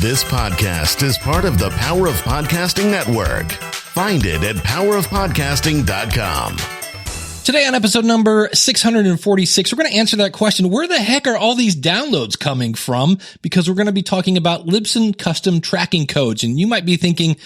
This podcast is part of the Power of Podcasting Network. Find it at powerofpodcasting.com. Today on episode number 646, we're going to answer that question, where the heck are all these downloads coming from? Because we're going to be talking about Libsyn custom tracking codes. And you might be thinking,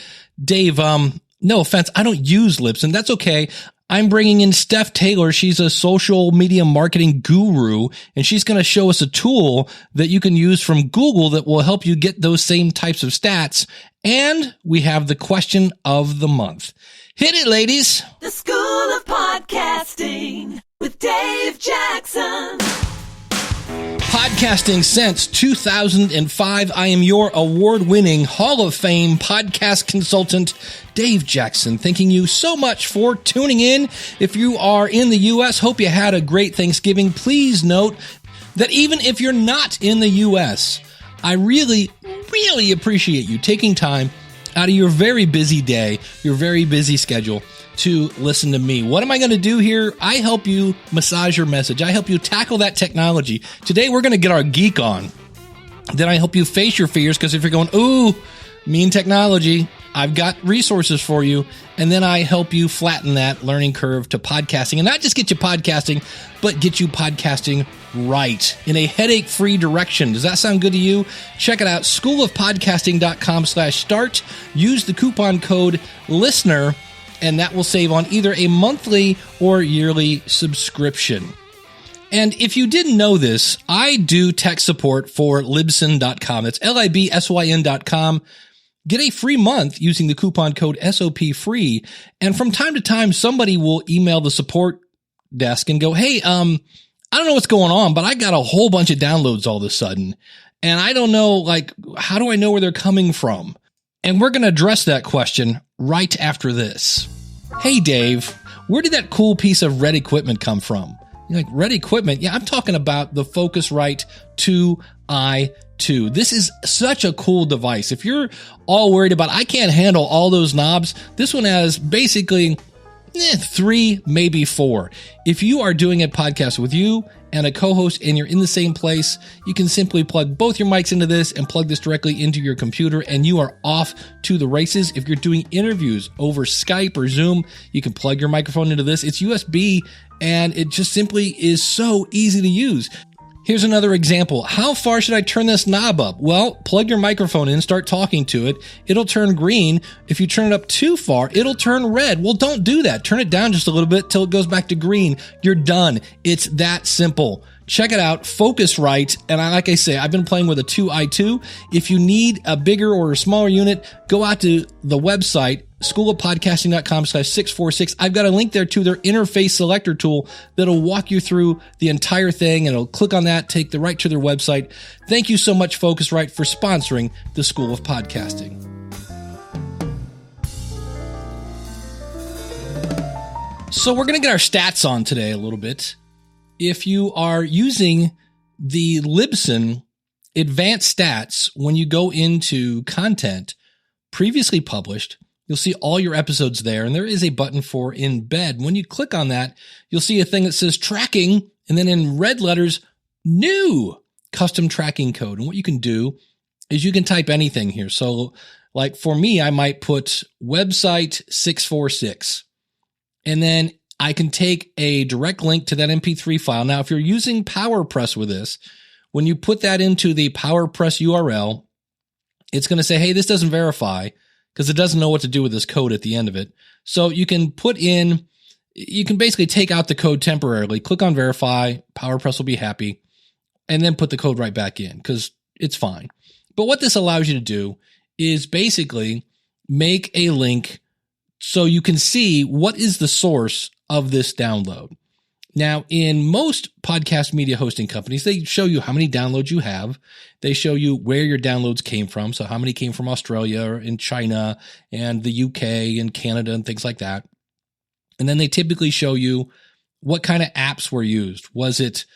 Dave, no offense, I don't use Libsyn. That's okay. I'm bringing in Steph Taylor. She's a social media marketing guru, and she's going to show us a tool that you can use from Google that will help you get those same types of stats. And we have the question of the month. Hit it, ladies. The School of Podcasting with Dave Jackson. Podcasting since 2005. I am your award-winning Hall of Fame podcast consultant, Dave Jackson. Thanking you so much for tuning in. If you are in the U.S., hope you had a great Thanksgiving. Please note that even if you're not in the U.S., I really appreciate you taking time out of your very busy day, your very busy schedule, to listen to me. What am I going to do here? I help you massage your message. I help you tackle that technology. Today, we're going to get our geek on. Then I help you face your fears, because if you're going, ooh, mean technology, I've got resources for you. And then I help you flatten that learning curve to podcasting. And not just get you podcasting, but get you podcasting right in a headache-free direction. Does that sound good to you? Check it out, schoolofpodcasting.com/start. Use the coupon code LISTENER, and that will save on either a monthly or yearly subscription. And if you didn't know this, I do tech support for Libsyn.com. It's Libsyn.com. Get a free month using the coupon code SOPFREE. And from time to time, somebody will email the support desk and go, hey, I don't know what's going on, but I got a whole bunch of downloads all of a sudden. And I don't know, how do I know where they're coming from? And we're going to address that question right after this. Hey, Dave, where did that cool piece of red equipment come from? You're like, red equipment? Yeah, I'm talking about the Focusrite 2i2. This is such a cool device. If you're all worried about, I can't handle all those knobs, this one has basically 3, maybe 4. If you are doing a podcast with you and a co-host and you're in the same place, you can simply plug both your mics into this and plug this directly into your computer, and you are off to the races. If you're doing interviews over Skype or Zoom, you can plug your microphone into this. It's USB, and it just simply is so easy to use. Here's another example. How far should I turn this knob up? Well, plug your microphone in, start talking to it. It'll turn green. If you turn it up too far, it'll turn red. Well, don't do that. Turn it down just a little bit till it goes back to green. You're done. It's that simple. Check it out, Focusrite. And like I say, I've been playing with a 2i2. If you need a bigger or a smaller unit, go out to the website, schoolofpodcasting.com/646. I've got a link there to their interface selector tool that'll walk you through the entire thing, and it'll click on that, take the right to their website. Thank you so much, Focusrite, for sponsoring the School of Podcasting. So we're going to get our stats on today a little bit. If you are using the Libsyn advanced stats, when you go into content previously published, you'll see all your episodes there, and there is a button for embed. When you click on that, you'll see a thing that says tracking, and then in red letters, new custom tracking code. And what you can do is you can type anything here. So like for me, I might put website 646, and then I can take a direct link to that MP3 file. Now, if you're using PowerPress with this, when you put that into the PowerPress URL, it's going to say, hey, this doesn't verify, because it doesn't know what to do with this code at the end of it. So you can basically take out the code temporarily, click on verify, PowerPress will be happy, and then put the code right back in, because it's fine. But what this allows you to do is basically make a link so you can see what is the source of this download. Now, in most podcast media hosting companies, they show you how many downloads you have. They show you where your downloads came from. So how many came from Australia or in China and the UK and Canada and things like that. And then they typically show you what kind of apps were used. Was it,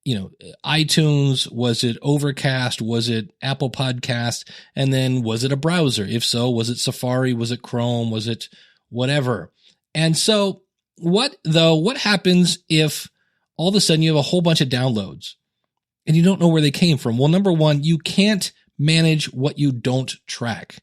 iTunes? Was it Overcast? Was it Apple Podcast? And then was it a browser? If so, was it Safari? Was it Chrome? Was it whatever? And so what happens if all of a sudden you have a whole bunch of downloads and you don't know where they came from? Well, number one, you can't manage what you don't track.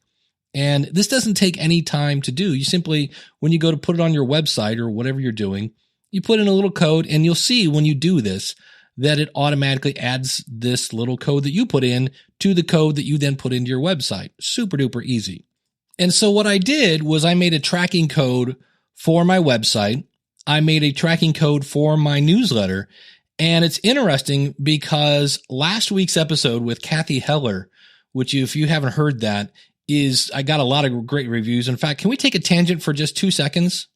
And this doesn't take any time to do. You simply, when you go to put it on your website or whatever you're doing, you put in a little code, and you'll see when you do this that it automatically adds this little code that you put in to the code that you then put into your website. Super duper easy. And so what I did was I made a tracking code for my website. I made a tracking code for my newsletter. And it's interesting because last week's episode with Kathy Heller, which if you haven't heard that, I got a lot of great reviews. In fact, can we take a tangent for just 2 seconds?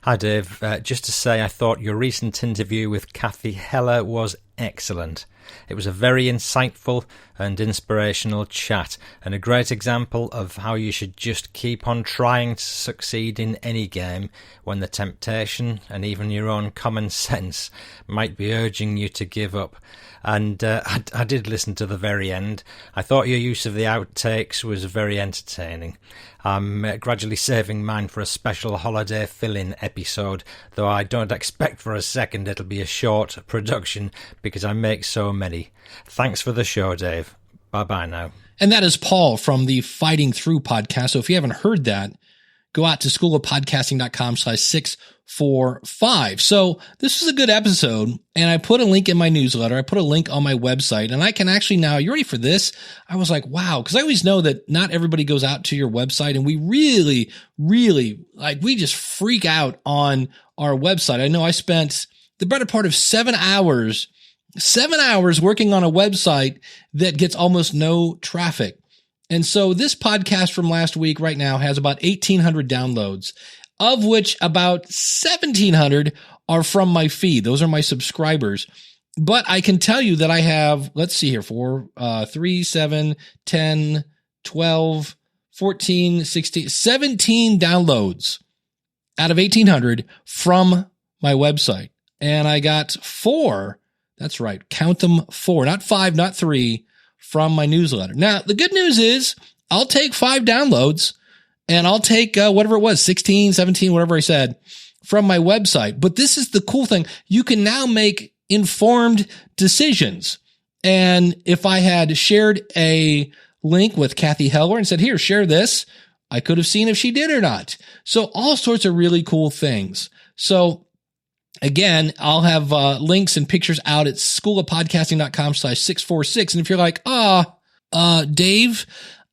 Hi, Dave. Just to say, I thought your recent interview with Kathy Heller was excellent. It was a very insightful and inspirational chat, and a great example of how you should just keep on trying to succeed in any game when the temptation and even your own common sense might be urging you to give up. And I did listen to the very end. I thought your use of the outtakes was very entertaining. I'm gradually saving mine for a special holiday fill-in episode, though I don't expect for a second it'll be a short production because I make so many. Thanks for the show, Dave. Bye-bye now. And that is Paul from the Fighting Through podcast. So if you haven't heard that, go out to schoolofpodcasting.com/645. So this is a good episode, and I put a link in my newsletter. I put a link on my website, and I can actually now, you ready for this? I was like, wow, because I always know that not everybody goes out to your website, and we really, we just freak out on our website. I know I spent the better part of 7 hours working on a website that gets almost no traffic. And so this podcast from last week right now has about 1,800 downloads, of which about 1,700 are from my feed. Those are my subscribers. But I can tell you that I have, let's see here, 4, 3, 7, 10, 12, 14, 16, 17 downloads out of 1,800 from my website. And I got 4, that's right, count them, 4, not 5, not 3, from my newsletter. Now, the good news is I'll take 5 downloads and I'll take whatever it was, 16, 17, whatever I said, from my website. But this is the cool thing. You can now make informed decisions. And if I had shared a link with Kathy Heller and said, here, share this, I could have seen if she did or not. So all sorts of really cool things. So again, I'll have links and pictures out at schoolofpodcasting.com/646. And if you're like, Dave,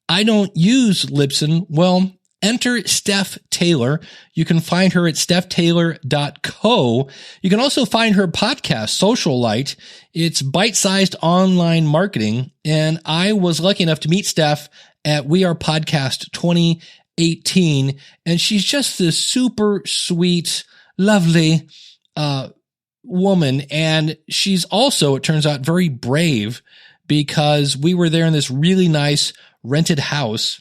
I don't use Libsyn. Well, enter Steph Taylor. You can find her at stephtaylor.co. You can also find her podcast, Socialite. It's bite-sized online marketing. And I was lucky enough to meet Steph at We Are Podcast 2018. And she's just this super sweet, lovely woman. And she's also, it turns out, very brave, because we were there in this really nice rented house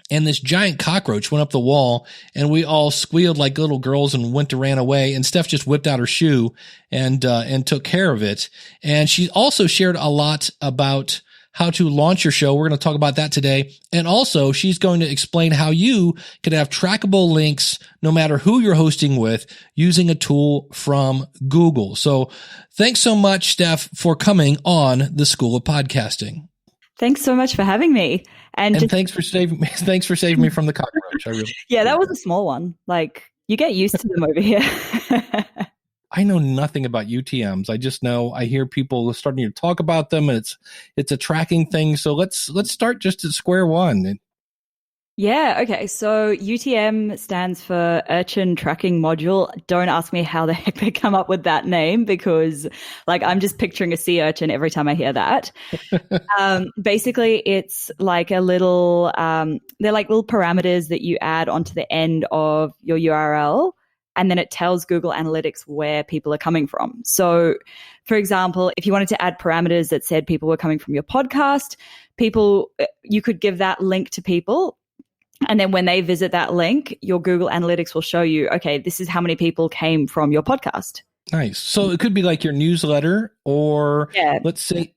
and this giant cockroach went up the wall and we all squealed like little girls and ran away. And Steph just whipped out her shoe and took care of it. And she also shared a lot about how to launch your show. We're going to talk about that today. And also she's going to explain how you can have trackable links no matter who you're hosting with using a tool from Google. So thanks so much, Steph, for coming on the School of Podcasting. Thanks so much for having me. And thanks for saving me from the cockroach. That was a small one. Like, you get used to them over here. I know nothing about UTMs. I just know I hear people starting to talk about them, and it's a tracking thing. So let's start just at square one. Yeah, okay. So UTM stands for Urchin Tracking Module. Don't ask me how the heck they come up with that name, because I'm just picturing a sea urchin every time I hear that. Basically, it's like a little, they're like little parameters that you add onto the end of your URL. And then it tells Google Analytics where people are coming from. So, for example, if you wanted to add parameters that said people were coming from your podcast, you could give that link to people. And then when they visit that link, your Google Analytics will show you, okay, this is how many people came from your podcast. Nice. So it could be like your newsletter, or let's say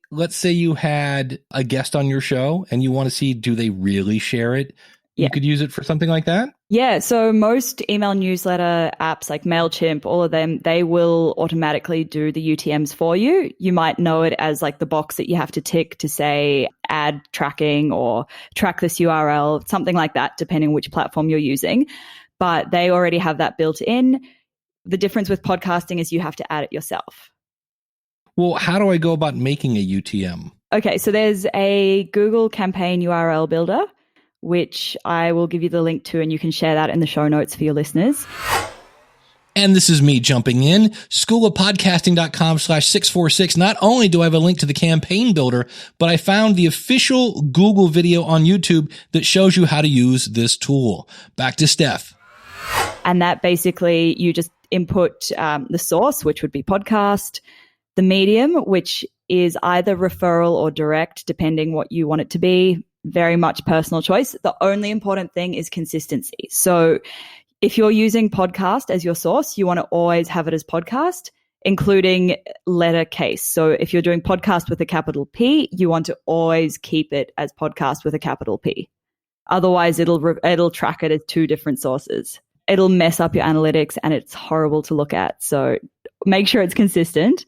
you had a guest on your show and you want to see, do they really share it? Yeah. You could use it for something like that? Yeah. So most email newsletter apps like MailChimp, all of them, they will automatically do the UTMs for you. You might know it as like the box that you have to tick to say add tracking or track this URL, something like that, depending on which platform you're using. But they already have that built in. The difference with podcasting is you have to add it yourself. Well, how do I go about making a UTM? Okay. So there's a Google campaign URL builder, which I will give you the link to, and you can share that in the show notes for your listeners. And this is me jumping in, schoolofpodcasting.com/646. Not only do I have a link to the campaign builder, but I found the official Google video on YouTube that shows you how to use this tool. Back to Steph. And that basically, you just input the source, which would be podcast, the medium, which is either referral or direct, depending what you want it to be. Very much personal choice. The only important thing is consistency. So if you're using podcast as your source, you want to always have it as podcast, including letter case. So if you're doing podcast with a capital P, you want to always keep it as podcast with a capital P. Otherwise, it'll track it as two different sources. It'll mess up your analytics and it's horrible to look at. So make sure it's consistent.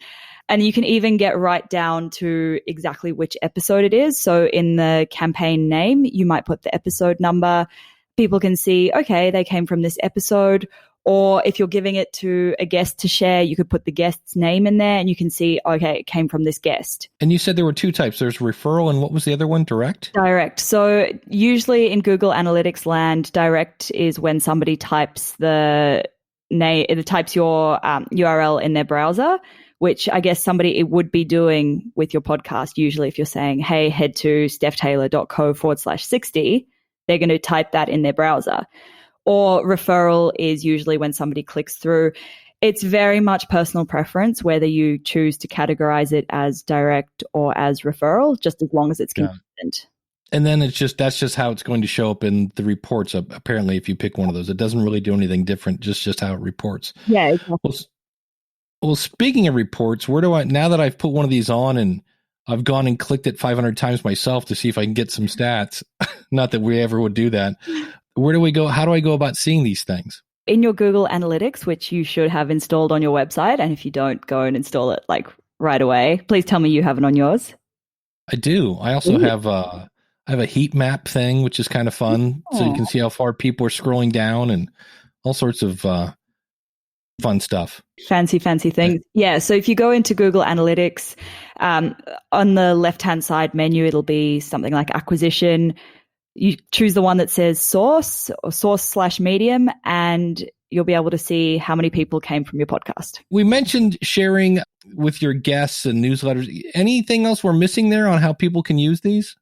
And you can even get right down to exactly which episode it is. So in the campaign name, you might put the episode number. People can see, okay, they came from this episode. Or if you're giving it to a guest to share, you could put the guest's name in there and you can see, okay, it came from this guest. And you said there were two types. There's referral and what was the other one? Direct? Direct. So usually in Google Analytics land, direct is when somebody types the name, it types your URL in their browser, which I guess somebody it would be doing with your podcast. Usually if you're saying, hey, head to stephtaylor.co/60, they're going to type that in their browser. Or referral is usually when somebody clicks through. It's very much personal preference whether you choose to categorize it as direct or as referral, just as long as it's consistent. And then that's just how it's going to show up in the reports. Apparently, if you pick one of those, it doesn't really do anything different, just how it reports. Yeah, exactly. Well, speaking of reports, now that I've put one of these on and I've gone and clicked it 500 times myself to see if I can get some stats, not that we ever would do that. Where do we go? How do I go about seeing these things? In your Google Analytics, which you should have installed on your website. And if you don't, go and install it like right away. Please tell me you have it on yours. I do. I also have a heat map thing, which is kind of fun. So you can see how far people are scrolling down and all sorts of fun stuff. Fancy things. Yeah. So if you go into Google Analytics, on the left-hand side menu, it'll be something like acquisition. You choose the one that says source or source/medium, and you'll be able to see how many people came from your podcast. We mentioned sharing with your guests and newsletters. Anything else we're missing there on how people can use these?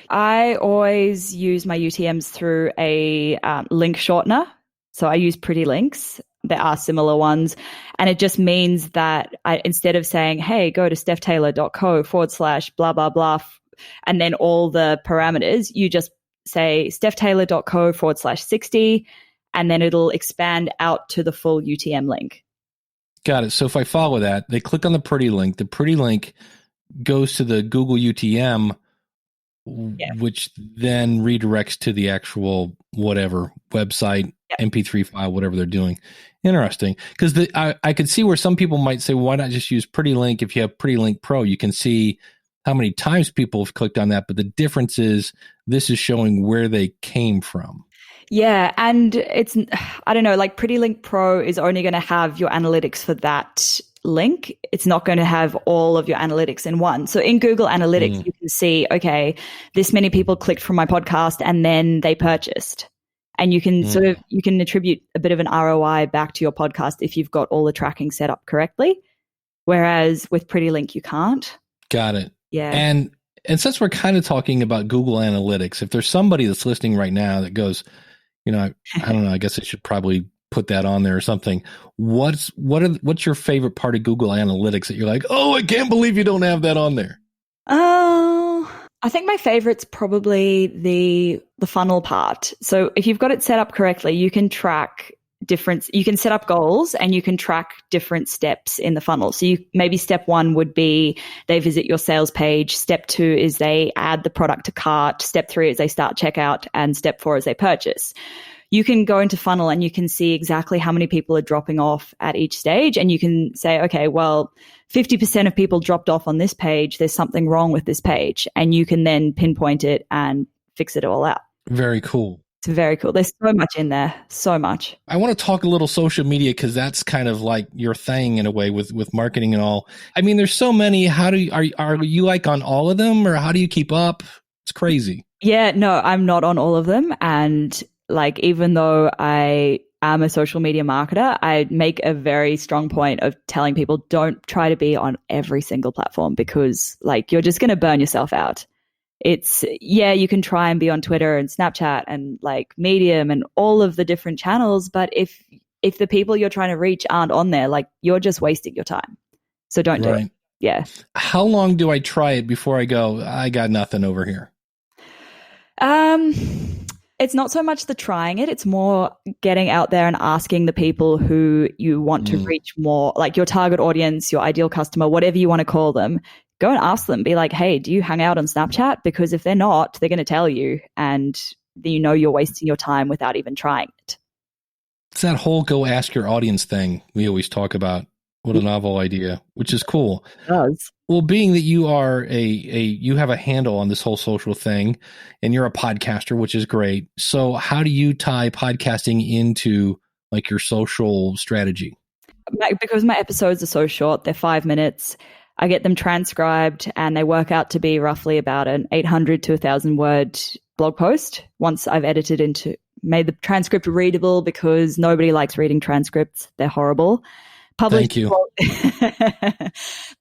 I always use my UTMs through a link shortener. So I use Pretty Links. There are similar ones. And it just means that instead of saying, hey, go to stephtaylor.co/blah, blah, blah, and then all the parameters, you just say stephtaylor.co/60, and then it'll expand out to the full UTM link. Got it. So if I follow that, they click on the Pretty Link. The Pretty Link goes to the Google UTM, which then redirects to the actual whatever website, MP3 file, whatever they're doing. Interesting. Because I could see where some people might say, well, why not just use Pretty Link? If you have Pretty Link Pro, you can see how many times people have clicked on that. But the difference is this is showing where they came from. Yeah. And it's, I don't know, like Pretty Link Pro is only going to have your analytics for that link. It's not going to have all of your analytics in one. So in Google Analytics, you can see, okay, this many people clicked from my podcast and then they purchased. And you can you can attribute a bit of an ROI back to your podcast if you've got all the tracking set up correctly. Whereas with Pretty Link, you can't. Got it. Yeah. And since we're kind of talking about Google Analytics, if there's somebody that's listening right now that goes, I don't know, I guess I should probably put that on there or something. What's your favorite part of Google Analytics that you're like, oh, I can't believe you don't have that on there? I think my favorite's probably the funnel part. So if you've got it set up correctly, you can track you can set up goals and you can track different steps in the funnel. So maybe step 1 would be they visit your sales page. Step 2 is they add the product to cart. Step 3 is they start checkout, and step 4 is they purchase. You can go into funnel and you can see exactly how many people are dropping off at each stage. And you can say, okay, well, 50% of people dropped off on this page. There's something wrong with this page. And you can then pinpoint it and fix it all out. Very cool. It's very cool. There's so much in there. So much. I want to talk a little social media because that's kind of like your thing in a way with marketing and all. I mean, there's so many. How do you, are you like on all of them, or how do you keep up? It's crazy. Yeah, no, I'm not on all of them. And like, even though I am a social media marketer, I make a very strong point of telling people don't try to be on every single platform, because like you're just going to burn yourself out. It's, yeah, you can try and be on Twitter and Snapchat and like Medium and all of the different channels, but if the people you're trying to reach aren't on there, like you're just wasting your time. So don't do it. Yeah. How long do I try it before I go, I got nothing over here? It's not so much the trying it, it's more getting out there and asking the people who you want to reach more, like your target audience, your ideal customer, whatever you want to call them. Go and ask them, be like, hey, do you hang out on Snapchat? Because if they're not, they're going to tell you, and you know you're wasting your time without even trying it. It's that whole go ask your audience thing we always talk about. What a novel idea, which is cool. It does. Well, being that you are you have a handle on this whole social thing, and you're a podcaster, which is great. So how do you tie podcasting into like your social strategy? Because my episodes are so short, they're 5 minutes. I get them transcribed and they work out to be roughly about an 800 to 1,000 word blog post once I've made the transcript readable, because nobody likes reading transcripts. They're horrible. Thank you.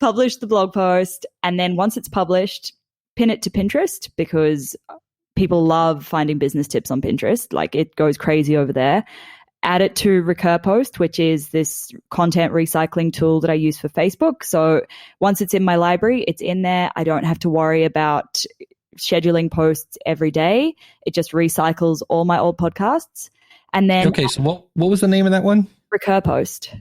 Publish the blog post, and then once it's published, pin it to Pinterest, because people love finding business tips on Pinterest. Like, it goes crazy over there. Add it to Recur Post, which is this content recycling tool that I use for Facebook. So once it's in my library, it's in there. I don't have to worry about scheduling posts every day. It just recycles all my old podcasts. And then, okay, so what was the name of that one? Recur Post.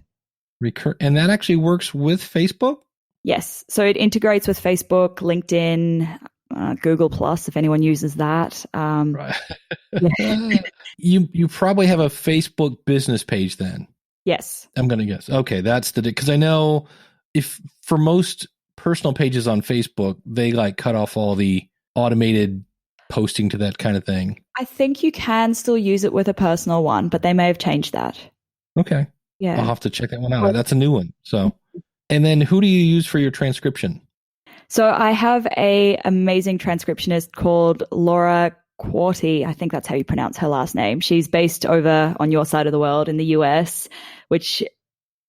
And that actually works with Facebook? Yes. So it integrates with Facebook, LinkedIn, Google Plus, if anyone uses that. Right. You probably have a Facebook business page then. Yes. I'm going to guess. Okay, that's because I know if for most personal pages on Facebook, they like cut off all the automated posting to that kind of thing. I think you can still use it with a personal one, but they may have changed that. Okay. Yeah. I'll have to check that one out. That's a new one. So, and then who do you use for your transcription? So I have a amazing transcriptionist called Laura Quarty. I think that's how you pronounce her last name. She's based over on your side of the world in the US, which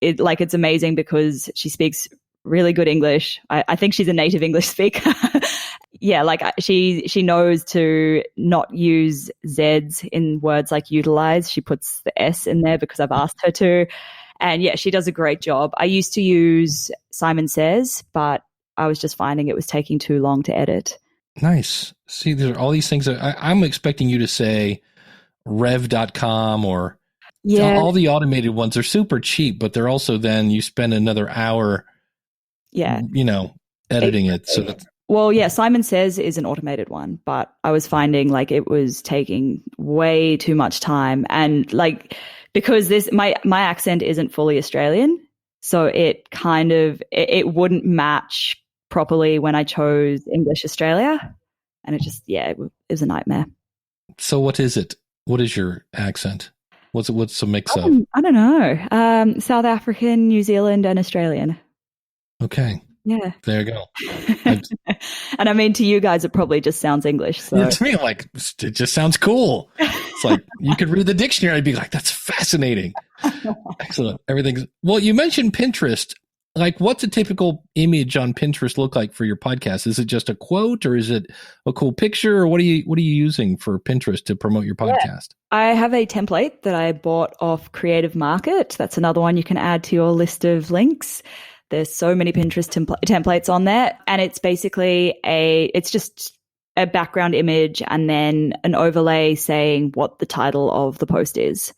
it's amazing because she speaks really good English. I think she's a native English speaker. Yeah, like she knows to not use Z's in words like utilize. She puts the S in there because I've asked her to. And yeah, she does a great job. I used to use Simon Says, but I was just finding it was taking too long to edit. Nice. See, there are all these things that I'm expecting you to say rev.com or all the automated ones are super cheap, but they're also then you spend another hour, editing it. So that's, well, yeah, Simon Says is an automated one, but I was finding like it was taking way too much time. And like, because my accent isn't fully Australian, so it kind of, it wouldn't match properly when I chose English Australia. And it just, it was a nightmare. So what is it? What is your accent? What's a mix of? I don't know. South African, New Zealand, and Australian. Okay. Yeah. There you go. And I mean, to you guys, it probably just sounds English. So. Yeah, to me, like, it just sounds cool. It's like, you could read the dictionary and be like, that's fascinating. Excellent. Well, you mentioned Pinterest. Like, what's a typical image on Pinterest look like for your podcast? Is it just a quote, or is it a cool picture, or what are you using for Pinterest to promote your podcast? Yeah. I have a template that I bought off Creative Market. That's another one you can add to your list of links. There's so many Pinterest templates on there, and it's basically it's just a background image and then an overlay saying what the title of the post is.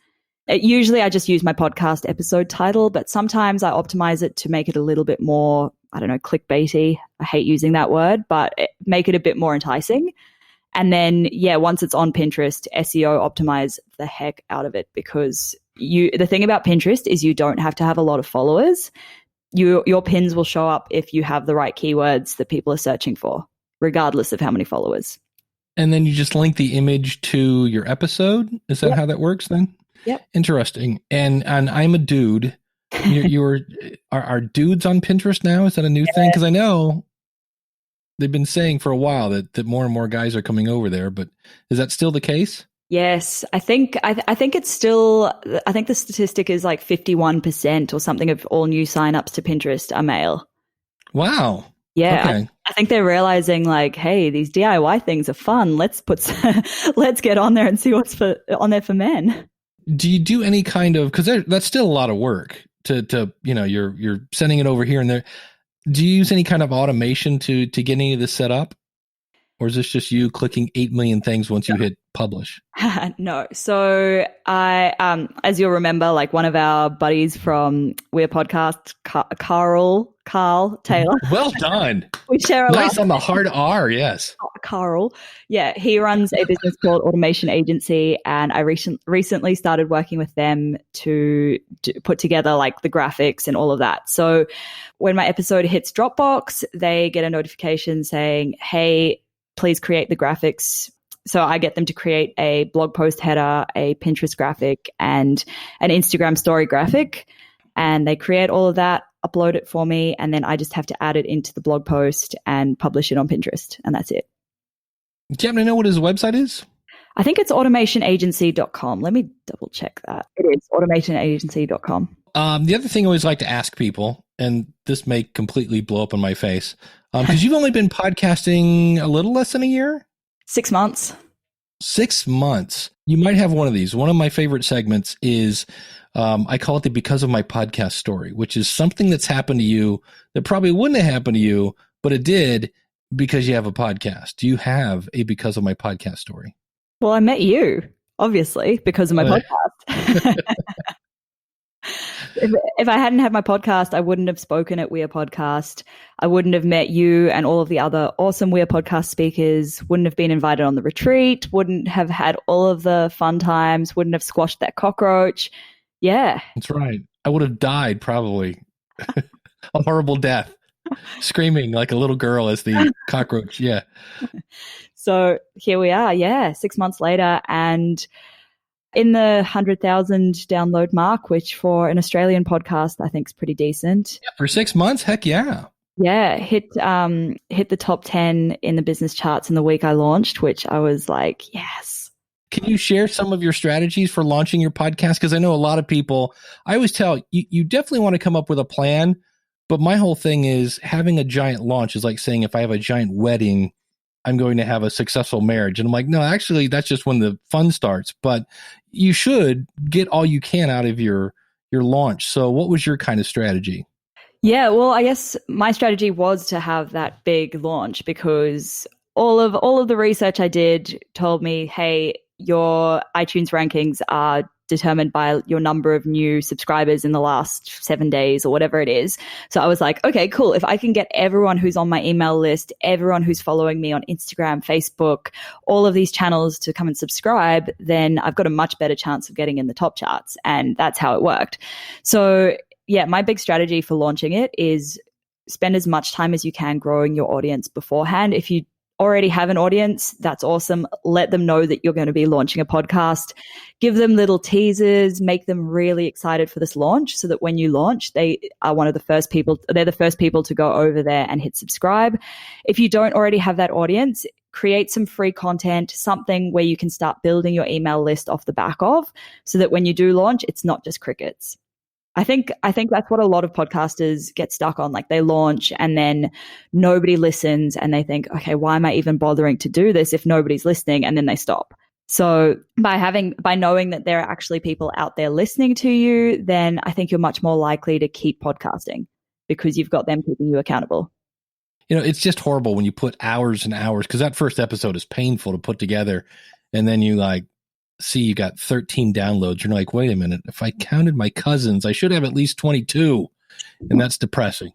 Usually I just use my podcast episode title, but sometimes I optimize it to make it a little bit more, I don't know, clickbaity. I hate using that word, but make it a bit more enticing. And then, once it's on Pinterest, SEO optimize the heck out of it, because the thing about Pinterest is you don't have to have a lot of followers. Your pins will show up if you have the right keywords that people are searching for, regardless of how many followers. And then you just link the image to your episode. Is that how that works then? Yep. Interesting. And I'm a dude. Are dudes on Pinterest now? Is that a new thing? Because I know they've been saying for a while that more and more guys are coming over there, but is that still the case? Yes, I think it's still. I think the statistic is like 51% or something of all new signups to Pinterest are male. Wow. Yeah, okay. I think they're realizing like, hey, these DIY things are fun. Let's get on there and see what's on there for men. Do you do any kind of, because that's still a lot of work to you're sending it over here and there. Do you use any kind of automation to get any of this set up? Or is this just you clicking 8 million things once you hit publish? No. So I, as you'll remember, like one of our buddies from We're Podcast, Carl Taylor. Well done. We share a nice on the hard R. Yes. Carl. Yeah. He runs a business called Automation Agency. And I recently started working with them to put together like the graphics and all of that. So when my episode hits Dropbox, they get a notification saying, hey, please create the graphics. So I get them to create a blog post header, a Pinterest graphic, and an Instagram story graphic. And they create all of that, upload it for me, and then I just have to add it into the blog post and publish it on Pinterest. And that's it. Do you happen to know what his website is? I think it's automationagency.com. Let me double check that. It is automationagency.com. The other thing I always like to ask people, and this may completely blow up in my face, because you've only been podcasting a little less than a year? 6 months. 6 months. You might have one of these. One of my favorite segments is, I call it the Because of My Podcast story, which is something that's happened to you that probably wouldn't have happened to you, but it did because you have a podcast. Do you have a Because of My Podcast story? Well, I met you, obviously, because of my podcast. If I hadn't had my podcast, I wouldn't have spoken at We're Podcast. I wouldn't have met you and all of the other awesome We're Podcast speakers, wouldn't have been invited on the retreat, wouldn't have had all of the fun times, wouldn't have squashed that cockroach. Yeah. That's right. I would have died probably a horrible death, screaming like a little girl as the cockroach. Yeah. So here we are. 6 months later, and in the 100,000 download mark, which for an Australian podcast, I think is pretty decent. Yeah, for 6 months, heck yeah. Yeah, hit the top 10 in the business charts in the week I launched, which I was like, yes. Can you share some of your strategies for launching your podcast? Because I know a lot of people, I always tell you definitely want to come up with a plan, but my whole thing is having a giant launch is like saying if I have a giant wedding, I'm going to have a successful marriage. And I'm like, no, actually, that's just when the fun starts. But you should get all you can out of your launch. So what was your kind of strategy? Yeah, well, I guess my strategy was to have that big launch because all of the research I did told me, hey, your iTunes rankings are determined by your number of new subscribers in the last 7 days or whatever it is. So I was like, okay, cool. If I can get everyone who's on my email list, everyone who's following me on Instagram, Facebook, all of these channels to come and subscribe, then I've got a much better chance of getting in the top charts. And that's how it worked. So yeah, my big strategy for launching it is spend as much time as you can growing your audience beforehand. If you already have an audience, that's awesome. Let them know that you're going to be launching a podcast. Give them little teasers, make them really excited for this launch so that when you launch, they are they're the first people to go over there and hit subscribe. If you don't already have that audience, create some free content, something where you can start building your email list off the back of so that when you do launch, it's not just crickets. I think that's what a lot of podcasters get stuck on. Like they launch and then nobody listens and they think, okay, why am I even bothering to do this if nobody's listening? And then they stop. So by knowing that there are actually people out there listening to you, then I think you're much more likely to keep podcasting because you've got them keeping you accountable. You know, it's just horrible when you put hours and hours, because that first episode is painful to put together. And then you like see you got 13 downloads. You're like, wait a minute. If I counted my cousins, I should have at least 22. And that's depressing.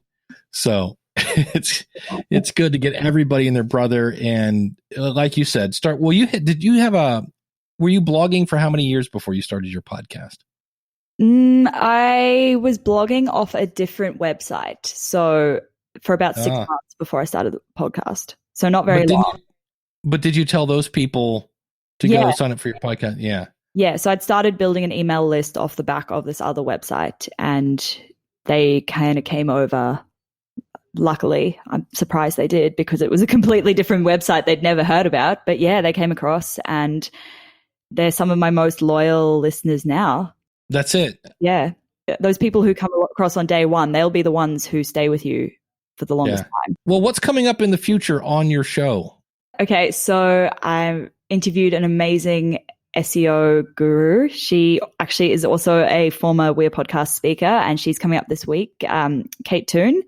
So it's good to get everybody and their brother. And like you said, were you blogging for how many years before you started your podcast? I was blogging off a different website. So for about 6 months before I started the podcast. So not very long. But did you tell those people to go sign up for your podcast? Yeah. Yeah. So I'd started building an email list off the back of this other website, and they kind of came over. Luckily, I'm surprised they did, because it was a completely different website they'd never heard about. But yeah, they came across, and they're some of my most loyal listeners now. That's it. Yeah. Those people who come across on day one, they'll be the ones who stay with you for the longest time. Well, what's coming up in the future on your show? Okay, so I interviewed an amazing SEO guru. She actually is also a former We're Podcast speaker, and she's coming up this week, Kate Toon,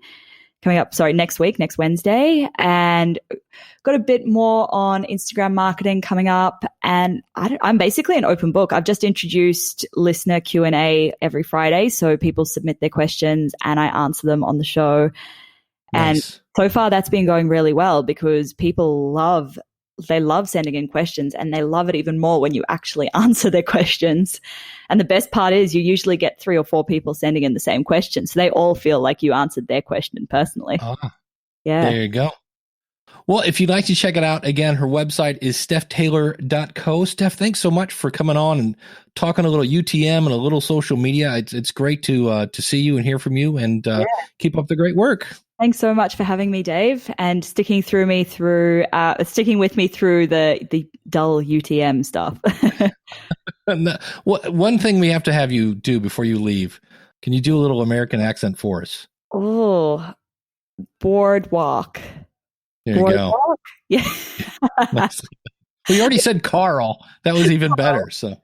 next week, next Wednesday, and got a bit more on Instagram marketing coming up. And I'm basically an open book. I've just introduced listener Q&A every Friday, so people submit their questions and I answer them on the show. Nice. And so far that's been going really well, because people love sending in questions, and they love it even more when you actually answer their questions. And the best part is you usually get 3 or 4 people sending in the same question, so they all feel like you answered their question personally. Yeah. There you go. Well, if you'd like to check it out, again, her website is stephtaylor.co. Steph, thanks so much for coming on and talking a little UTM and a little social media. It's great to see you and hear from you, and keep up the great work. Thanks so much for having me, Dave, and sticking with me through the dull UTM stuff. One thing we have to have you do before you leave, can you do a little American accent for us? Oh, boardwalk. There you go. Yeah. Nice. We already said Carl. That was even better. So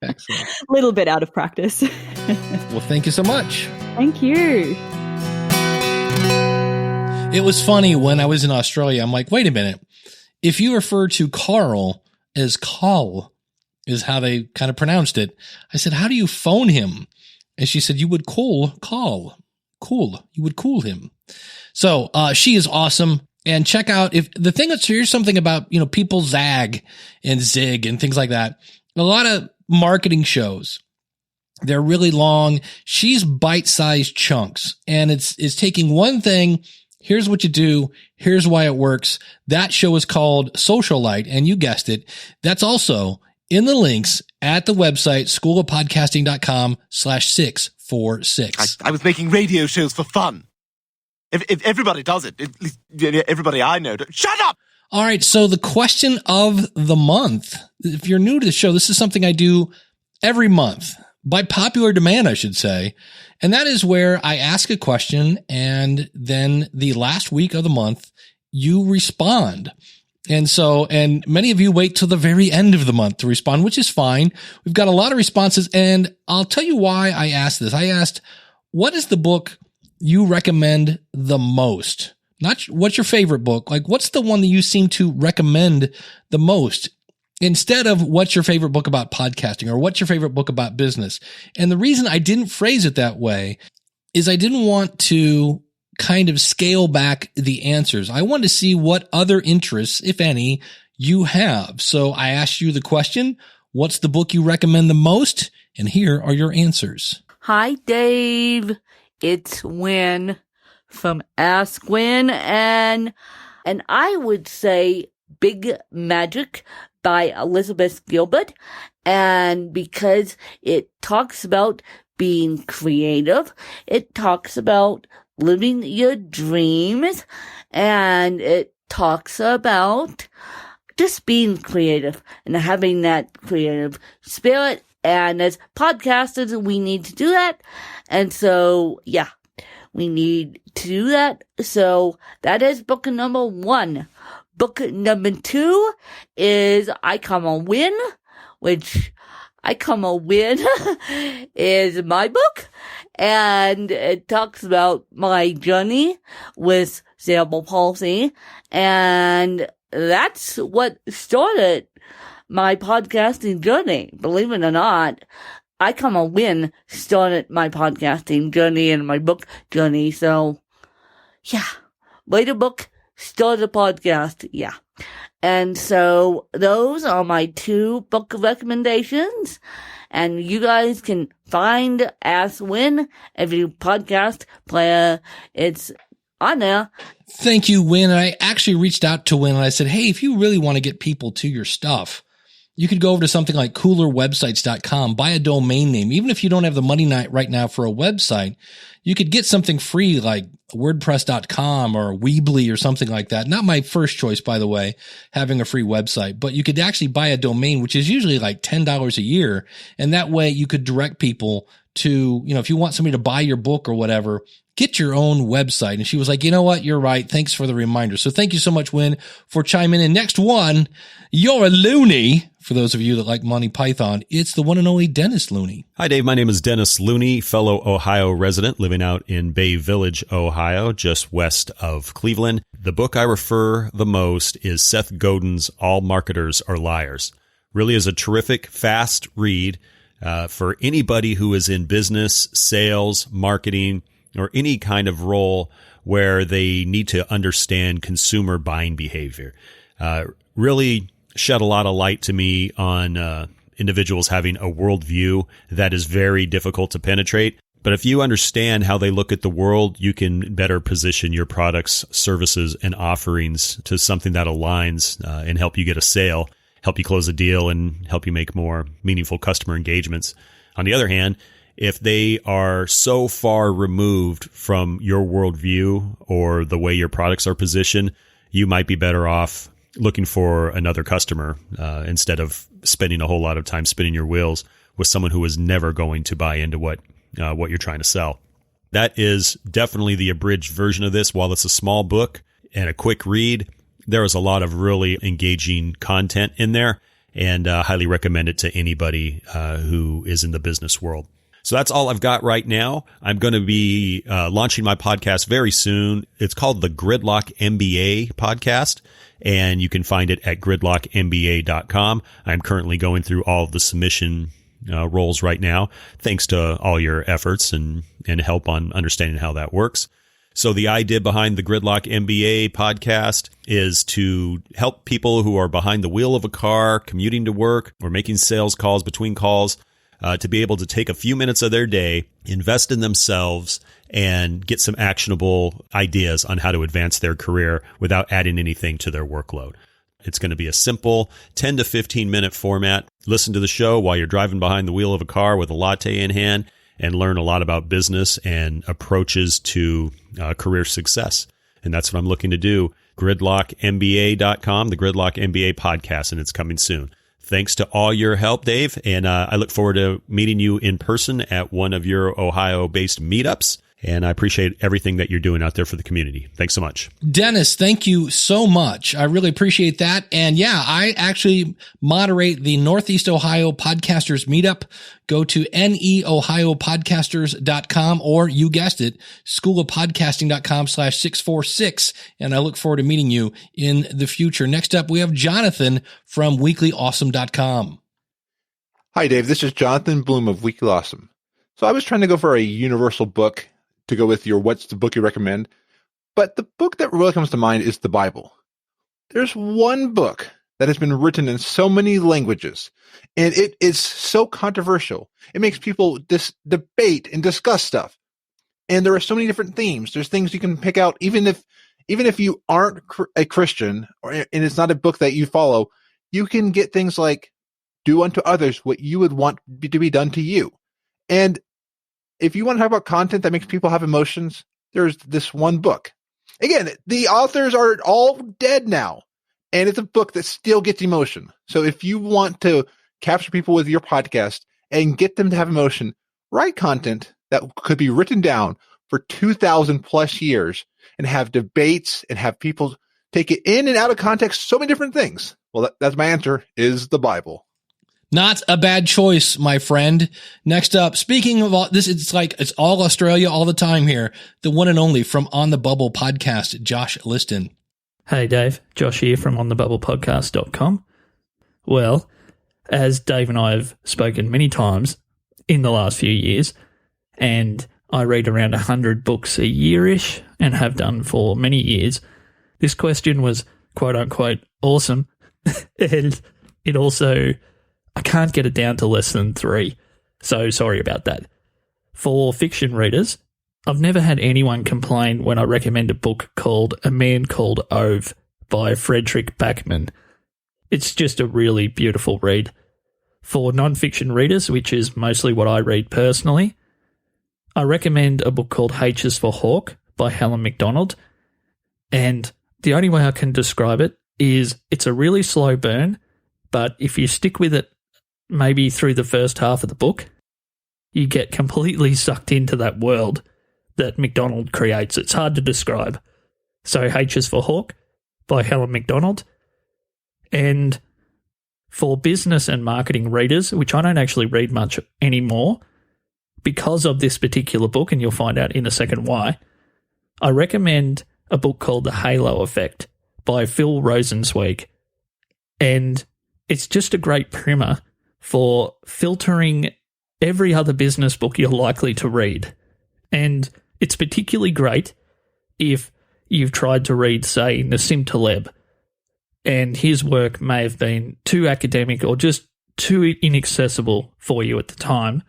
excellent. A little bit out of practice. Well, thank you so much. Thank you. It was funny when I was in Australia. I'm like, wait a minute. If you refer to Carl as Carl, is how they kind of pronounced it. I said, how do you phone him? And she said, you would call Carl. Cool. You would cool him. So she is awesome. And check out, here's something about, people zag and zig and things like that. A lot of marketing shows, they're really long. She's bite-sized chunks, and it's taking one thing. Here's what you do. Here's why it works. That show is called Socialite, and you guessed it. That's also in the links at the website, schoolofpodcasting.com/646. I was making radio shows for fun. If everybody does it, at least everybody I know, shut up! All right, so the question of the month. If you're new to the show, this is something I do every month, by popular demand, I should say. And that is where I ask a question, and then the last week of the month, you respond. And many of you wait till the very end of the month to respond, which is fine. We've got a lot of responses, and I'll tell you why I asked this. I asked, what is the book you recommend the most? Not what's your favorite book. Like, what's the one that you seem to recommend the most? Instead of what's your favorite book about podcasting, or what's your favorite book about business. And the reason I didn't phrase it that way is I didn't want to kind of scale back the answers. I wanted to see what other interests, if any, you have. So I asked you the question, what's the book you recommend the most? And here are your answers. Hi, Dave. It's Win from Ask Win, and I would say Big Magic by Elizabeth Gilbert, and because it talks about being creative, it talks about living your dreams, and it talks about just being creative and having that creative spirit. And as podcasters, we need to do that. And so, yeah, we need to do that. So that is book number 1. Book number 2 is I Come a Win, which I Come a Win is my book. And it talks about my journey with cerebral palsy. And that's what started my podcasting journey. Believe it or not, I come a win started my podcasting journey and my book journey. So, yeah, write a book, start a podcast. Yeah. And so those are my 2 book recommendations. And you guys can find Ask Win every podcast player. It's on there. Thank you, Win. I actually reached out to Win and I said, hey, if you really want to get people to your stuff, you could go over to something like coolerwebsites.com, buy a domain name. Even if you don't have the money right now for a website, you could get something free like wordpress.com or Weebly or something like that. Not my first choice, by the way, having a free website, but you could actually buy a domain, which is usually like $10 a year. And that way you could direct people to, if you want somebody to buy your book or whatever, get your own website. And she was like, you know what? You're right. Thanks for the reminder. So thank you so much, Win, for chiming in. Next one, you're a loony. For those of you that like Monty Python, it's the one and only Dennis Looney. Hi, Dave. My name is Dennis Looney, fellow Ohio resident living out in Bay Village, Ohio, just west of Cleveland. The book I refer the most is Seth Godin's All Marketers Are Liars. Really is a terrific, fast read for anybody who is in business, sales, marketing, or any kind of role where they need to understand consumer buying behavior. Really shed a lot of light to me on individuals having a worldview that is very difficult to penetrate. But if you understand how they look at the world, you can better position your products, services, and offerings to something that aligns and help you get a sale, help you close a deal, and help you make more meaningful customer engagements. On the other hand, if they are so far removed from your worldview or the way your products are positioned, you might be better off looking for another customer instead of spending a whole lot of time spinning your wheels with someone who is never going to buy into what you're trying to sell. That is definitely the abridged version of this. While it's a small book and a quick read, there is a lot of really engaging content in there, and highly recommend it to anybody who is in the business world. So that's all I've got right now. I'm going to be launching my podcast very soon. It's called the Gridlock MBA podcast, and you can find it at gridlockmba.com. I'm currently going through all of the submission roles right now, thanks to all your efforts and help on understanding how that works. So the idea behind the Gridlock MBA podcast is to help people who are behind the wheel of a car, commuting to work, or making sales calls between calls, to be able to take a few minutes of their day, invest in themselves, and get some actionable ideas on how to advance their career without adding anything to their workload. It's going to be a simple 10 to 15 minute format. Listen to the show while you're driving behind the wheel of a car with a latte in hand and learn a lot about business and approaches to career success. And that's what I'm looking to do. GridlockMBA.com, the Gridlock MBA podcast, and it's coming soon. Thanks to all your help, Dave. And I look forward to meeting you in person at one of your Ohio-based meetups. And I appreciate everything that you're doing out there for the community. Thanks so much. Dennis, thank you so much. I really appreciate that. And yeah, I actually moderate the Northeast Ohio Podcasters Meetup. Go to neohiopodcasters.com, or you guessed it, schoolofpodcasting.com/646. And I look forward to meeting you in the future. Next up, we have Jonathan from weeklyawesome.com. Hi, Dave. This is Jonathan Bloom of Weekly Awesome. So I was trying to go for a universal book to go with your what's the book you recommend. But the book that really comes to mind is the Bible. There's one book that has been written in so many languages, and it is so controversial. It makes people debate and discuss stuff. And there are so many different themes. There's things you can pick out, even if you aren't a Christian, and it's not a book that you follow, you can get things like do unto others what you would want to be done to you. And if you want to talk about content that makes people have emotions, there's this one book. Again, the authors are all dead now, and it's a book that still gets emotion. So if you want to capture people with your podcast and get them to have emotion, write content that could be written down for 2,000 plus years and have debates and have people take it in and out of context, so many different things. Well, that's my answer, is the Bible. Not a bad choice, my friend. Next up, speaking of all this, it's all Australia all the time here. The one and only from On the Bubble podcast, Josh Liston. Hey, Dave. Josh here from onthebubblepodcast.com. Well, as Dave and I have spoken many times in the last few years, and I read around 100 books a year-ish and have done for many years, this question was quote-unquote awesome. And it also, I can't get it down to less than 3. So sorry about that. For fiction readers, I've never had anyone complain when I recommend a book called A Man Called Ove by Frederick Backman. It's just a really beautiful read. For non-fiction readers, which is mostly what I read personally, I recommend a book called H is for Hawk by Helen MacDonald. And the only way I can describe it is it's a really slow burn, but if you stick with it maybe through the first half of the book, you get completely sucked into that world that MacDonald creates. It's hard to describe. So H is for Hawk by Helen MacDonald. And for business and marketing readers, which I don't actually read much anymore, because of this particular book, and you'll find out in a second why, I recommend a book called The Halo Effect by Phil Rosenzweig. And it's just a great primer for filtering every other business book you're likely to read. And it's particularly great if you've tried to read, say, Nassim Taleb, and his work may have been too academic or just too inaccessible for you at the time.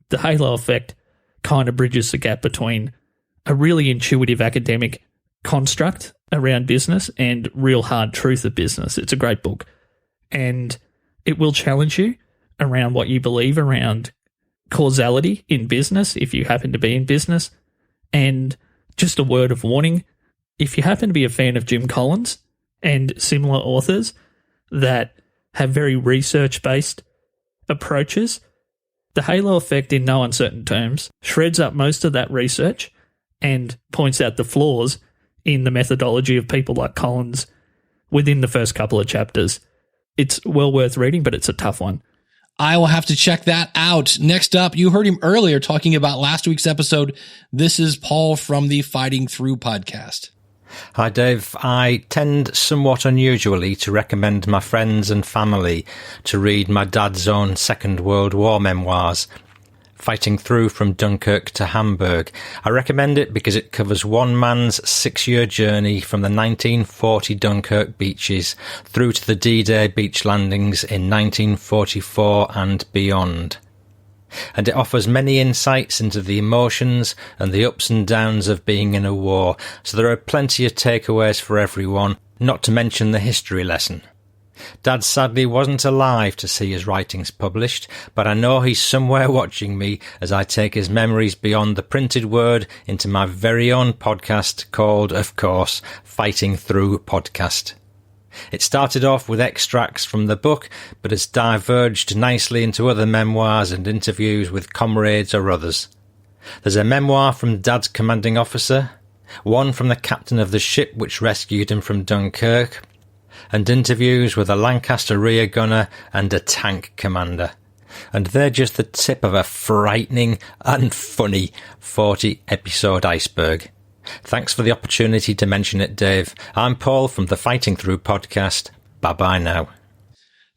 The Halo Effect kind of bridges the gap between a really intuitive academic construct around business and real hard truth of business. It's a great book. And it will challenge you around what you believe around causality in business, if you happen to be in business. And just a word of warning, if you happen to be a fan of Jim Collins and similar authors that have very research-based approaches, The Halo Effect, in no uncertain terms, shreds up most of that research and points out the flaws in the methodology of people like Collins within the first couple of chapters. It's well worth reading, but it's a tough one. I will have to check that out. Next up, you heard him earlier talking about last week's episode. This is Paul from the Fighting Through podcast. Hi, Dave. I tend somewhat unusually to recommend my friends and family to read my dad's own Second World War memoirs, Fighting Through from Dunkirk to Hamburg. I recommend it because it covers one man's 6-year journey from the 1940 Dunkirk beaches through to the D-Day beach landings in 1944 and beyond. And it offers many insights into the emotions and the ups and downs of being in a war, so there are plenty of takeaways for everyone, not to mention the history lesson. Dad sadly wasn't alive to see his writings published, but I know he's somewhere watching me as I take his memories beyond the printed word into my very own podcast called, of course, Fighting Through Podcast. It started off with extracts from the book, but has diverged nicely into other memoirs and interviews with comrades or others. There's a memoir from Dad's commanding officer, one from the captain of the ship which rescued him from Dunkirk, and interviews with a Lancaster rear gunner and a tank commander. And they're just the tip of a frightening and funny 40-episode iceberg. Thanks for the opportunity to mention it, Dave. I'm Paul from the Fighting Through podcast. Bye-bye now.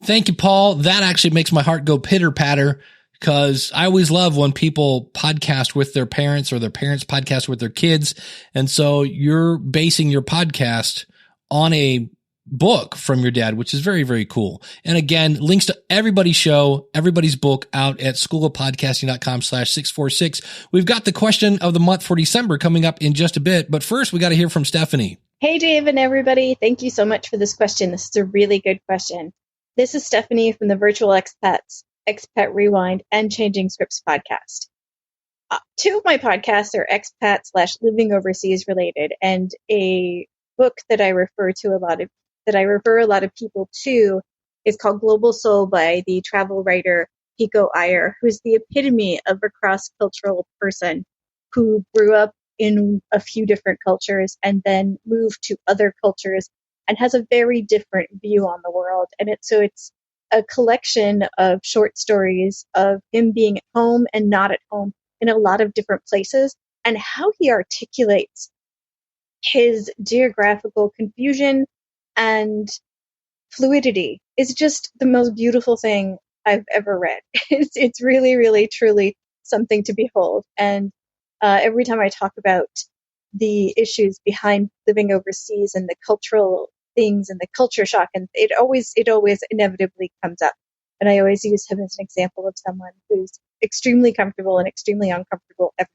Thank you, Paul. That actually makes my heart go pitter-patter, because I always love when people podcast with their parents or their parents podcast with their kids. And so you're basing your podcast on a book from your dad, which is very, very cool. And again, links to everybody's show, everybody's book out at schoolofpodcasting.com/646. We've got the question of the month for December coming up in just a bit. But first, we got to hear from Stephanie. Hey, Dave and everybody. Thank you so much for this question. This is a really good question. This is Stephanie from the Virtual Expats, Expat Rewind, and Changing Scripts podcast. 2 of my podcasts are expat/living overseas related, and a book that I refer a lot of people to is called Global Soul by the travel writer Pico Iyer, who's the epitome of a cross-cultural person who grew up in a few different cultures and then moved to other cultures and has a very different view on the world. And it's a collection of short stories of him being at home and not at home in a lot of different places, and how he articulates his geographical confusion and fluidity is just the most beautiful thing I've ever read. It's really, really, truly something to behold. And every time I talk about the issues behind living overseas and the cultural things and the culture shock, and it always inevitably comes up. And I always use him as an example of someone who's extremely comfortable and extremely uncomfortable everywhere.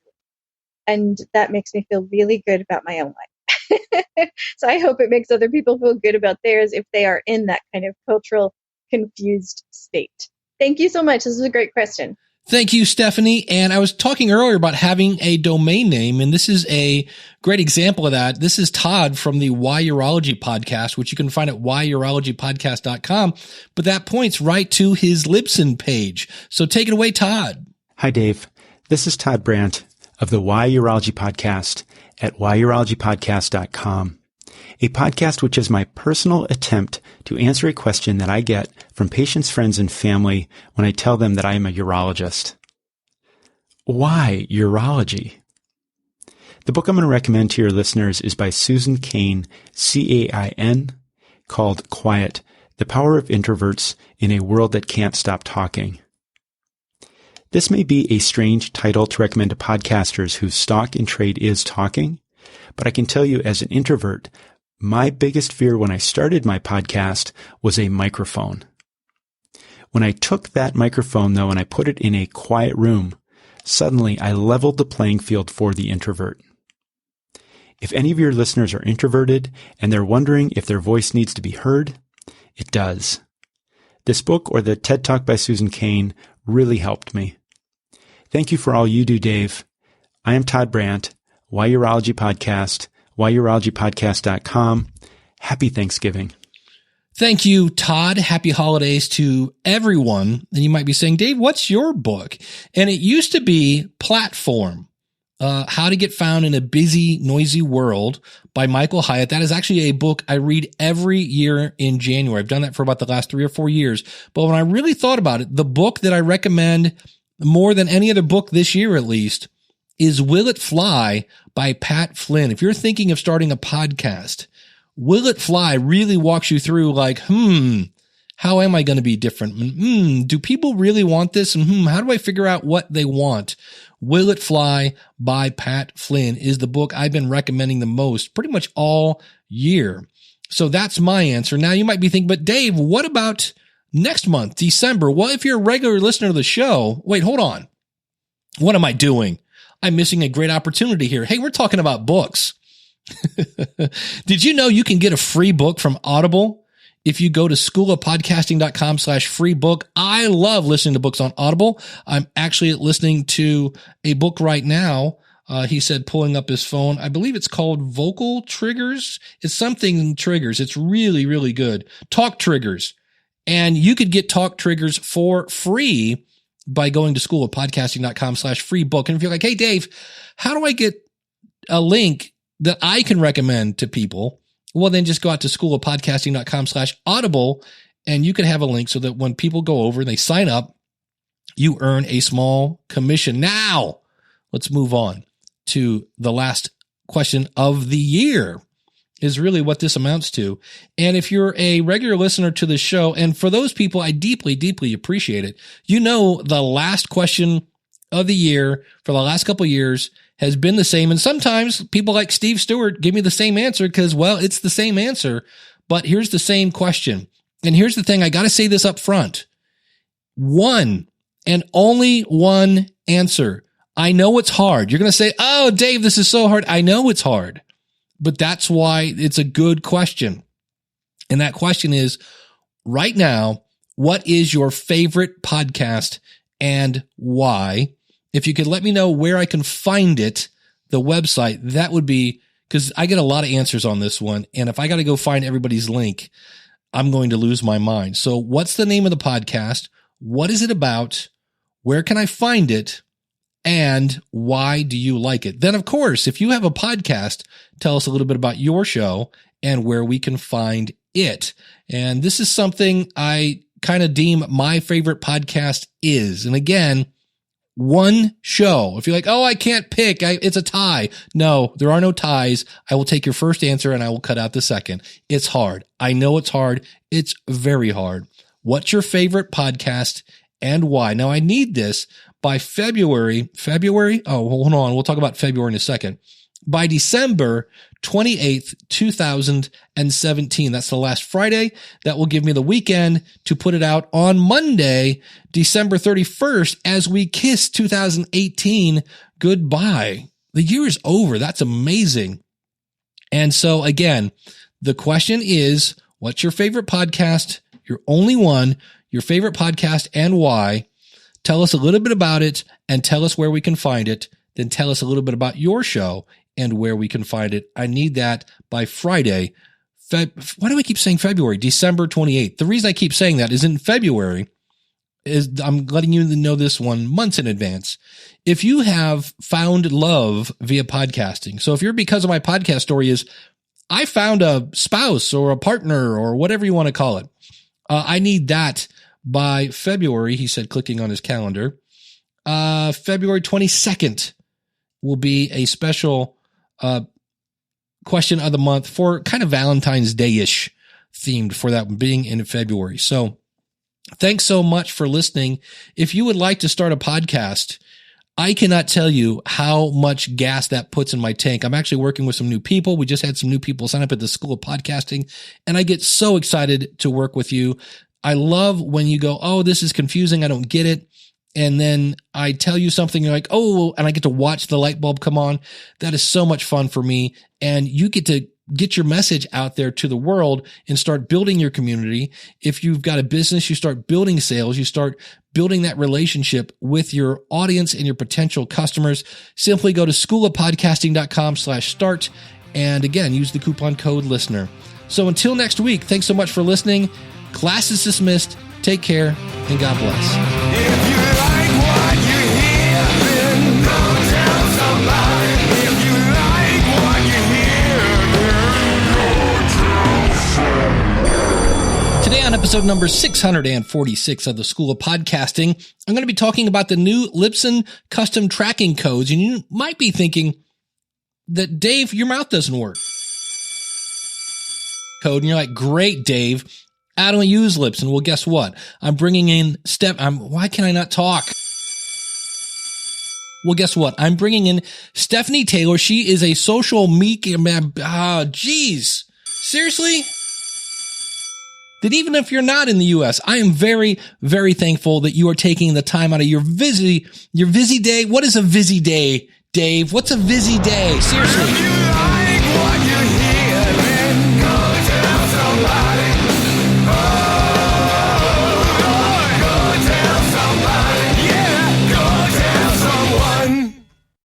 And that makes me feel really good about my own life. So I hope it makes other people feel good about theirs if they are in that kind of cultural confused state. Thank you so much. This is a great question. Thank you, Stephanie. And I was talking earlier about having a domain name, and this is a great example of that. This is Todd from the Why Urology podcast, which you can find at whyurologypodcast.com. But that points right to his Libsyn page. So take it away, Todd. Hi, Dave. This is Todd Brandt of the Why Urology podcast at whyurologypodcast.com, a podcast which is my personal attempt to answer a question that I get from patients, friends, and family when I tell them that I am a urologist. Why urology? The book I'm going to recommend to your listeners is by Susan Cain, C-A-I-N, called Quiet, The Power of Introverts in a World That Can't Stop Talking. This may be a strange title to recommend to podcasters whose stock in trade is talking, but I can tell you as an introvert, my biggest fear when I started my podcast was a microphone. When I took that microphone, though, and I put it in a quiet room, suddenly I leveled the playing field for the introvert. If any of your listeners are introverted and they're wondering if their voice needs to be heard, it does. This book or the TED Talk by Susan Cain really helped me. Thank you for all you do, Dave. I am Todd Brandt, Why Urology Podcast, whyurologypodcast.com. Happy Thanksgiving. Thank you, Todd. Happy holidays to everyone. And you might be saying, Dave, what's your book? And it used to be Platform, How to Get Found in a Busy, Noisy World by Michael Hyatt. That is actually a book I read every year in January. I've done that for about the last 3 or 4 years. But when I really thought about it, the book that I recommend more than any other book this year, at least, is Will It Fly by Pat Flynn. If you're thinking of starting a podcast, Will It Fly really walks you through like, how am I going to be different? Do people really want this? And how do I figure out what they want? Will It Fly by Pat Flynn is the book I've been recommending the most pretty much all year. So that's my answer. Now you might be thinking, but Dave, what about next month, December? Well, if you're a regular listener to the show, wait, hold on. What am I doing? I'm missing a great opportunity here. Hey, we're talking about books. Did you know you can get a free book from Audible if you go to schoolofpodcasting.com/free book? I love listening to books on Audible. I'm actually listening to a book right now. He said, pulling up his phone. I believe it's called Vocal Triggers. It's something triggers. It's really, really good. Talk Triggers. And you could get Talk Triggers for free by going to schoolofpodcasting.com/free book. And if you're like, hey, Dave, how do I get a link that I can recommend to people? Well, then just go out to schoolofpodcasting.com/audible and you can have a link so that when people go over and they sign up, you earn a small commission. Now, let's move on to the last question of the year. Is really what this amounts to. And if you're a regular listener to the show, and for those people, I deeply, deeply appreciate it. You know, the last question of the year for the last couple of years has been the same. And sometimes people like Steve Stewart give me the same answer because, well, it's the same answer, but here's the same question. And here's the thing. I got to say this up front. One and only one answer. I know it's hard. You're going to say, oh, Dave, this is so hard. I know it's hard. But that's why it's a good question. And that question is, right now, what is your favorite podcast and why? If you could let me know where I can find it, the website, that would be, because I get a lot of answers on this one. And if I got to go find everybody's link, I'm going to lose my mind. So what's the name of the podcast? What is it about? Where can I find it? And why do you like it? Then, of course, if you have a podcast, tell us a little bit about your show and where we can find it. And this is something I kind of deem my favorite podcast is. And again, One show. If you're like, oh, I can't pick, it's a tie. No, there are no ties. I will take your first answer and I will cut out the second. It's hard. I know it's hard. It's very hard. What's your favorite podcast and why? Now, I need this by February. Oh, hold on. We'll talk about February in a second. By December 28th, 2017. That's the last Friday. That will give me the weekend to put it out on Monday, December 31st, as we kiss 2018 goodbye. The year is over. That's amazing. And so again, the question is, what's your favorite podcast? Your only one, your favorite podcast and why? Tell us a little bit about it and tell us where we can find it. Then tell us a little bit about your show and where we can find it. I need that by Friday. Why do I keep saying February? December 28th. The reason I keep saying that is in February is I'm letting you know this one months in advance. If you have found love via podcasting, so if you're because of my podcast story is I found a spouse or a partner or whatever you want to call it. I need that by February, he said, clicking on his calendar. February 22nd will be a special question of the month for kind of Valentine's Day-ish themed for that being in February. So thanks so much for listening. If you would like to start a podcast, I cannot tell you how much gas that puts in my tank. I'm actually working with some new people. We just had some new people sign up at the School of Podcasting, and I get so excited to work with you. I love when you go, oh, this is confusing. I don't get it. And then I tell you something, you're like, oh, and I get to watch the light bulb come on. That is so much fun for me. And you get to get your message out there to the world and start building your community. If you've got a business, you start building sales, you start building that relationship with your audience and your potential customers. Simply go to schoolofpodcasting.com/start. And again, use the coupon code LISTENER. So until next week, thanks so much for listening. Class is dismissed. Take care and God bless. If you like what you hear, then go tell somebody. If you like what you hear, then go tell somebody. Today on episode number 646 of the School of Podcasting, I'm going to be talking about the new Libsyn custom tracking codes. And you might be thinking that, Dave, your mouth doesn't work. Code, and you're like, great, Dave. I don't use Libsyn. Well, guess what? I'm bringing in Steph. Why can I not talk? Well, guess what? I'm bringing in Stephanie Taylor. She is a social media man. Geez. Seriously? That even if you're not in the U.S., I am very, very thankful that you are taking the time out of your busy day. What is a busy day, Dave? What's a busy day? Seriously.